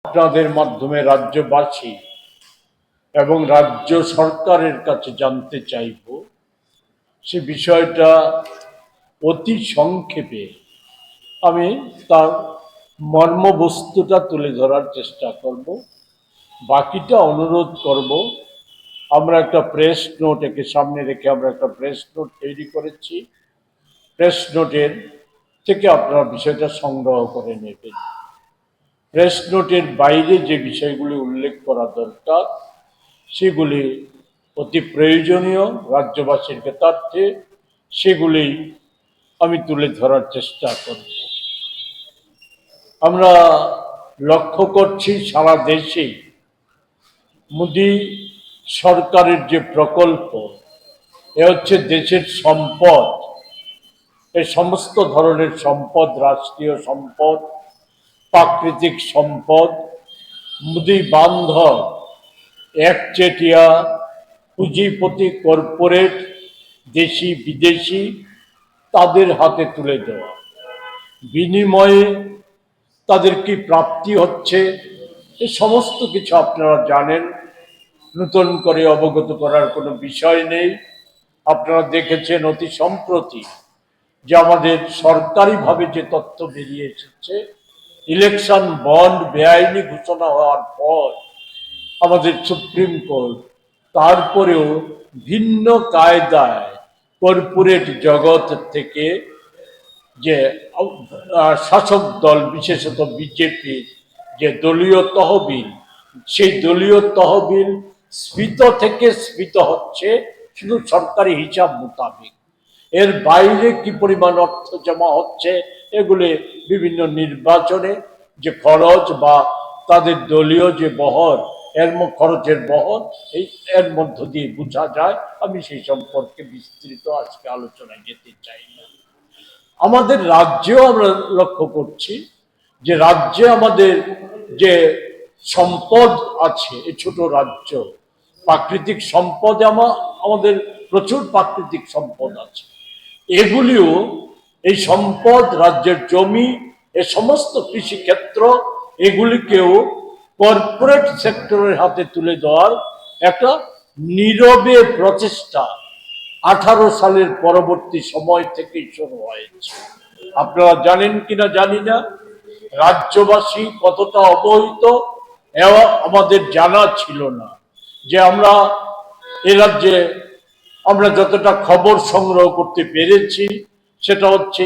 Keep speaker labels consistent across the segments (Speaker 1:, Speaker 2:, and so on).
Speaker 1: আপনাদের মাধ্যমে রাজ্যবাসী এবং রাজ্য সরকারের কাছে জানতে চাইব, সে বিষয়টা অতি সংক্ষেপে আমি তার মর্মবস্তুটা তুলে ধরার চেষ্টা করব। বাকিটা অনুরোধ করব, আমরা একটা প্রেস নোট একে সামনে রেখে আমরা একটা প্রেস নোট তৈরি করেছি। প্রেস নোটের থেকে আপনারা বিষয়টা সংগ্রহ করে নেবেন। প্রেস নোটের বাইরে যে বিষয়গুলি উল্লেখ করা দরকার সেগুলি অতি প্রয়োজনীয় রাজ্যবাসীর ক্ষেত্রে, সেগুলি আমি তুলে ধরার চেষ্টা করব। আমরা লক্ষ্য করছি সারা দেশে মোদী সরকারের যে প্রকল্প, এ হচ্ছে দেশের সম্পদ, এই সমস্ত ধরনের সম্পদ, রাষ্ট্রীয় সম্পদ, প্রাকৃতিক সম্পদ, মোদী বান্ধব একচেটিয়া পুঁজিপতি কর্পোরেট দেশি বিদেশি তাদের হাতে তুলে দেওয়া। বিনিময়ে তাদের কি প্রাপ্তি হচ্ছে এই সমস্ত কিছু আপনারা জানেন, নতুন করে অবগত করার কোনো বিষয় নেই। আপনারা দেখেছেন অতি সম্প্রতি যে আমাদের সরকারিভাবে যে তথ্য বেরিয়ে এসেছে, ইলেকশন বন্ড বেআইনি ঘোষণা হওয়ার পর আমাদের সুপ্রিম কোর্ট তারপরেও ভিন্ন কায়দায় কর্পোরেট জগৎ থেকে যে শাসক দল, বিশেষত বিজেপির যে দলীয় তহবিল, সেই দলীয় তহবিল স্ফীত থেকে স্ফীত হচ্ছে শুধু সরকারি হিসাব মোতাবেক। এর বাইরে কি পরিমাণ অর্থ জমা হচ্ছে এগুলি বিভিন্ন নির্বাচনে যে খরচ বা তাদের দলীয় যে বহর, খরচের বহর, এর মধ্য দিয়ে বোঝা যায়। আমি সেই সম্পর্কে বিস্তৃত আজকে আলোচনায় যেতে চাই না। আমাদের রাজ্যেও আমরা লক্ষ্য করছি যে রাজ্যে আমাদের যে সম্পদ আছে, এই ছোট রাজ্য, প্রাকৃতিক সম্পদ আমাদের প্রচুর প্রাকৃতিক সম্পদ আছে। এগুলিও এই সম্পদ, রাজ্যের জমি, এ সমস্ত কৃষিক্ষেত্র, এগুলিকেও কর্পোরেট সেক্টরের হাতে তুলে দেওয়ার একটা নীরবে প্রচেষ্টা 18 সালের পরবর্তী সময় থেকেই শুরু হয়েছে। আপনারা জানেন কিনা জানি না, রাজ্যবাসী কতটা অবহিত আমাদের জানা ছিল না। যে আমরা এ রাজ্যে আমরা যতটা খবর সংগ্রহ করতে পেরেছি সেটা হচ্ছে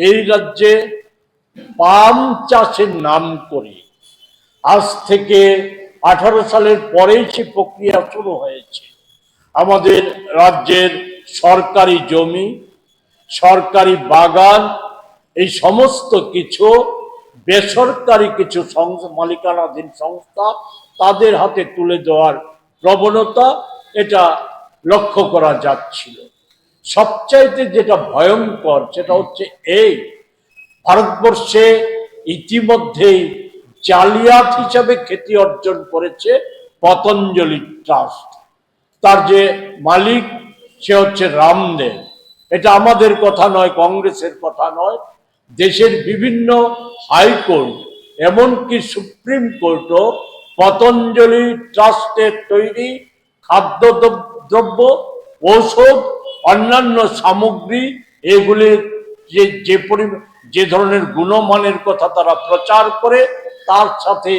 Speaker 1: এই রাজ্যে পাম চাষের নাম করে আজ থেকে 18 সালের পরেই সে প্রক্রিয়া শুরু হয়েছে। আমাদের রাজ্যের সরকারি জমি, সরকারি বাগান, এই সমস্ত কিছু বেসরকারি কিছু মালিকানাধীন সংস্থা তাদের হাতে তুলে দেওয়ার প্রবণতা এটা লক্ষ্য করা যাচ্ছিল। সবচাইতে যেটা ভয়ঙ্কর সেটা হচ্ছে ভারতবর্ষে ইতিমধ্যেই জালিয়াত হিসাবে খ্যাতি অর্জন করেছে পতঞ্জলি ট্রাস্ট। তার যে মালিক সে হচ্ছে রামদেব। এটা আমাদের কথা নয়, কংগ্রেসের কথা নয়, দেশের বিভিন্ন হাইকোর্ট এমনকি সুপ্রিম কোর্টও পতঞ্জলি ট্রাস্টের তৈরি খাদ্যদ্রব্য, ঔষধ, অন্যান্য সামগ্রী, এগুলির যে ধরনের গুণমানের কথা তারা প্রচার করে তার সাথে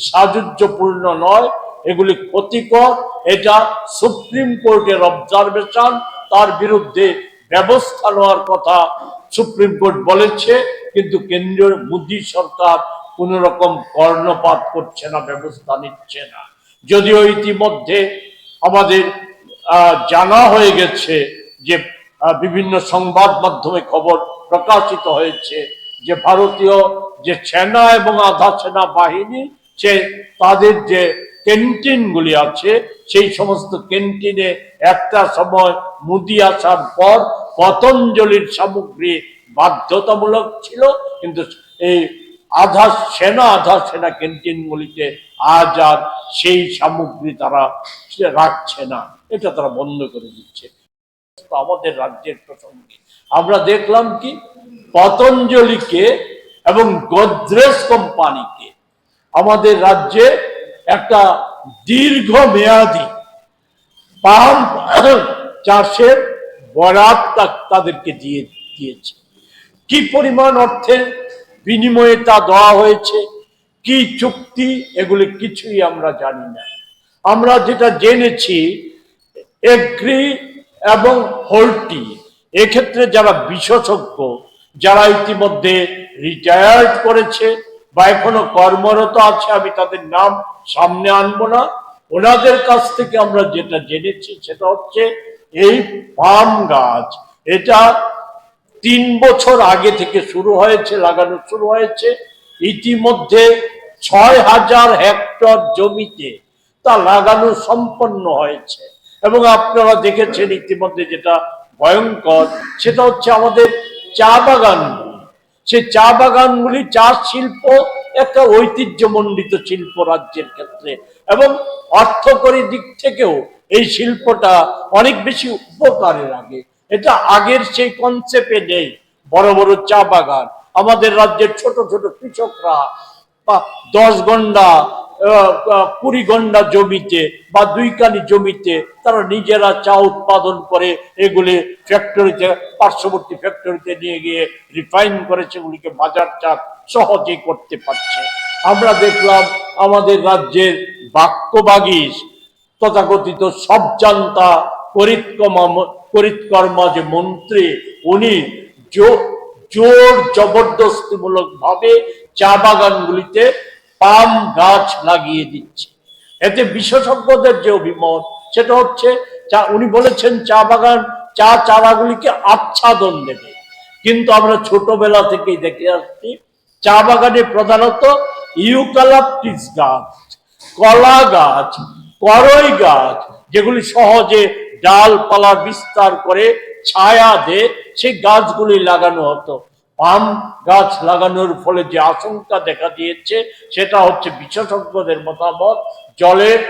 Speaker 1: সাযুজ্যপূর্ণ নয়, এগুলি ক্ষতিকর। এটা সুপ্রিম কোর্টের অবজারভেশন, তার বিরুদ্ধে ব্যবস্থা নেওয়ার কথা সুপ্রিম কোর্ট বলেছে, কিন্তু কেন্দ্রীয় মোদী সরকার কোন রকম কর্ণপাত করছে না, ব্যবস্থা নিচ্ছে না। যদিও ইতিমধ্যে আমাদের জানা হয়ে গেছে যে বিভিন্ন সংবাদ মাধ্যমে খবর প্রকাশিত হয়েছে যে ভারতীয় যে সেনা এবং আধা সেনা বাহিনী তাদের যে ক্যান্টিনগুলি আছে সেই সমস্ত ক্যান্টিনে একটা সময় মোদী আসার পর পতঞ্জলির সামগ্রী বাধ্যতামূলক ছিল, কিন্তু এই আধা সেনা ক্যান্টিনগুলিতে আজ আর সেই সামগ্রী তারা রাখছে না, এটা তারা বন্ধ করে দিচ্ছে। আমাদের রাজ্যের প্রসঙ্গে আমরা দেখলাম কি পতঞ্জলিকে এবং গোদরেজ কোম্পানিকে আমাদের রাজ্যে একটা দীর্ঘমেয়াদী পাম চাষের বরাত তাদেরকে দিয়েছে। কি পরিমাণ অর্থের বিনিময়ে তা দেওয়া হয়েছে, কি চুক্তি, এগুলি কিছুই আমরা জানি না। আমরা যেটা জেনেছি, এগ্রি এবং হোল্টি এক্ষেত্রে যারা বিশেষজ্ঞ, যারা ইতিমধ্যে রিটায়ার্ড করেছে বা এখনো কর্মরত আছে, আমি তাদের নাম সামনে আনবো না, ওনাদের কাছ থেকে আমরা যেটা জেনেছি সেটা হচ্ছে এই পাম গাছ এটা 3 বছর আগে থেকে লাগানো শুরু হয়েছে। ইতিমধ্যে 6000 হেক্টর জমিতে তা লাগানো সম্পন্ন হয়েছে। এবং আপনারা দেখেছেন ইতিমধ্যে যেটা ভয়ঙ্কর, সেটা হচ্ছে আমাদের চা বাগানগুলি। সেই চা বাগানগুলি, চা শিল্প একটা ঐতিহ্যমণ্ডিত শিল্প রাজ্যের ক্ষেত্রে, এবং অর্থকরী দিক থেকেও এই শিল্পটা অনেক বেশি উপকারে লাগে। এটা আগের সেই কনসেপ্টে নেই। বড় বড় চা বাগান আমাদের রাজ্যের ছোট ছোট কৃষকরা 10 গন্ডা 20 গন্ডা জমিতে বা 2 কানি জমিতে তারা নিজেরা চা উৎপাদন করে এগুলি ফ্যাক্টরিতে, পার্শ্ববর্তী ফ্যাক্টরিতে নিয়ে গিয়ে রিফাইন করে সেগুলিকে বাজারজাত সহজেই করতে পারছে। আমরা দেখলাম আমাদের রাজ্যের বাক্যবাগীশ তথাকথিত সবজান্তা করিতকর্মা যে মন্ত্রী, উনি জোর জবরদস্তিমূলক ভাবে চা বাগানগুলিতে পাম গাছ লাগিয়ে দিচ্ছে। এতে বিশেষজ্ঞদের যে অভিমত সেটা হচ্ছে, উনি বলেছেন চা চারাগুলিকে আচ্ছাদন দেবে। কিন্তু আমরা ছোটবেলা থেকেই দেখে আসছি চা বাগানে প্রধানত ইউক্যালিপটাস গাছ, কলা গাছ, করই গাছ, যেগুলি সহজে ডালপালা বিস্তার করে ছায়া দেয়, সেই গাছগুলি লাগানো হতো। পাম গাছ লাগানোর ফলে যে আশঙ্কা দেখা দিয়েছে সেটা হচ্ছে বিশেষজ্ঞদের মতামত, জলের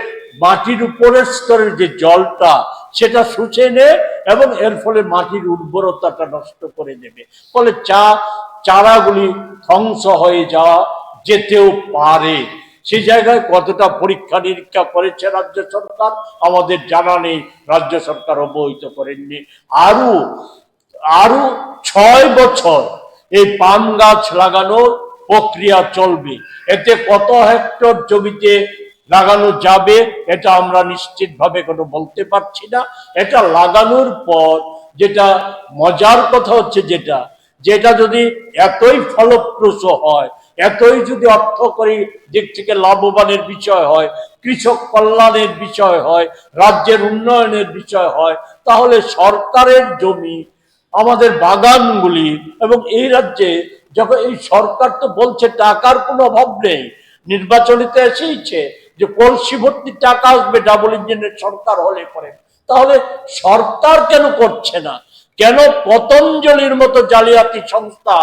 Speaker 1: মাটির উপরের স্তরের যে জলটা সেটা শুষে নেয় এবং এর ফলে মাটির উর্বরতাটা নষ্ট করে দেবে। ফলে চারাগুলি ধ্বংস হয়ে যেতেও পারে। সেই জায়গায় কতটা পরীক্ষা নিরীক্ষা করেছে রাজ্য সরকার আমাদের জানা নেই, রাজ্য সরকার অবহিত করেননি। আরো 6 বছর এই পাম গাছ লাগানোর প্রক্রিয়া চলবে। এতে কত হেক্টর জমিতে লাগানো যাবে এটা আমরা নিশ্চিতভাবে কোনো বলতে পারছি না। এটা লাগানোর পর যেটা মজার কথা হচ্ছে, যেটা যদি এতই ফলপ্রসূ হয়, এতই যদি অর্থকরী দিক থেকে লাভবানের বিষয় হয়, কৃষক কল্যাণের বিষয় হয়, রাজ্যের উন্নয়নের বিষয় হয়, তাহলে সরকারের জমি, আমাদের বাগানগুলি, এবং এই রাজ্যে যখন এই সরকার তো বলছে টাকার কোনো অভাব নেই, নির্বাচনীতে এসেইছে যে কলসি ভর্তি টাকা আসবে ডাবল ইঞ্জিনের সরকার হলে পরে, তাহলে সরকার কেন করছে না? কেন পতঞ্জলির মতো জালিয়াতি সংস্থা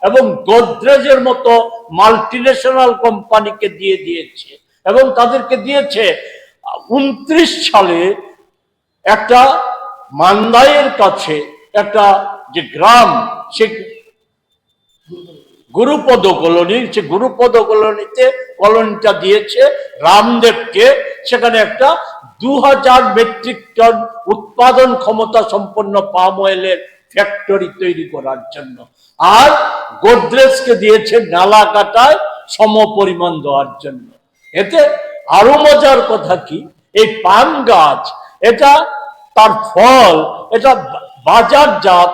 Speaker 1: এবং গোদরেজের মতো মাল্টিন্যাশনাল কোম্পানিকে দিয়েছে, এবং তাদেরকে দিয়েছে 29 সালে একটা মান্দাইয়ের কাছে একটা যে গ্রাম, সে গুরুপদ কলোনি, সে গুরুপদ কলোনিটা দিয়েছে রামদেবকে। সেখানে একটা 2000 মেট্রিক টন উৎপাদন ক্ষমতা সম্পন্ন পাম অয়েলের ফ্যাক্টরি তৈরি করার জন্য। আর গোদরেজকে দিয়েছে নালা কাটায় সম পরিমাণ দেওয়ার জন্য। এতে আরো মজার কথা কি, এই পাম গাছ এটা তার ফল এটা বাজারজাত,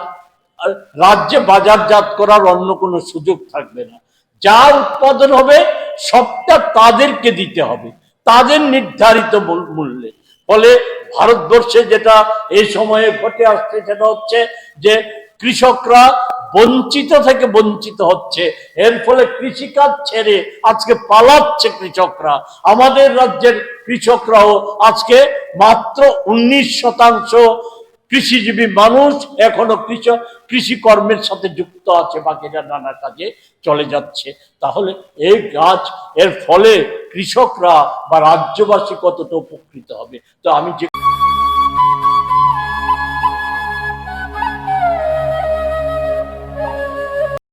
Speaker 1: রাজ্যে বাজারজাত করার অন্য কোনো সুযোগ থাকবে না। যা উৎপাদন হবে সবটা তাদেরকে দিতে হবে, তাদের নির্ধারিত মূল্যে। ফলে ভারতবর্ষে যেটা এই সময়ে ঘটে আসছে সেটা হচ্ছে যে কৃষকরা বঞ্চিত থেকে বঞ্চিত হচ্ছে। এর ফলে কৃষিকাজ ছেড়ে আজকে পালাচ্ছে কৃষকরা। আমাদের রাজ্যের কৃষকরাও আজকে মাত্র 19% কৃষিজীবী মানুষ এখনো কৃষি কর্মের সাথে যুক্ত আছে, বাকিরা নানা কাজে চলে যাচ্ছে। তাহলে এই গাছ, এর ফলে কৃষকরা বা রাজ্যবাসী কতটা উপকৃত হবে? তো আমি যে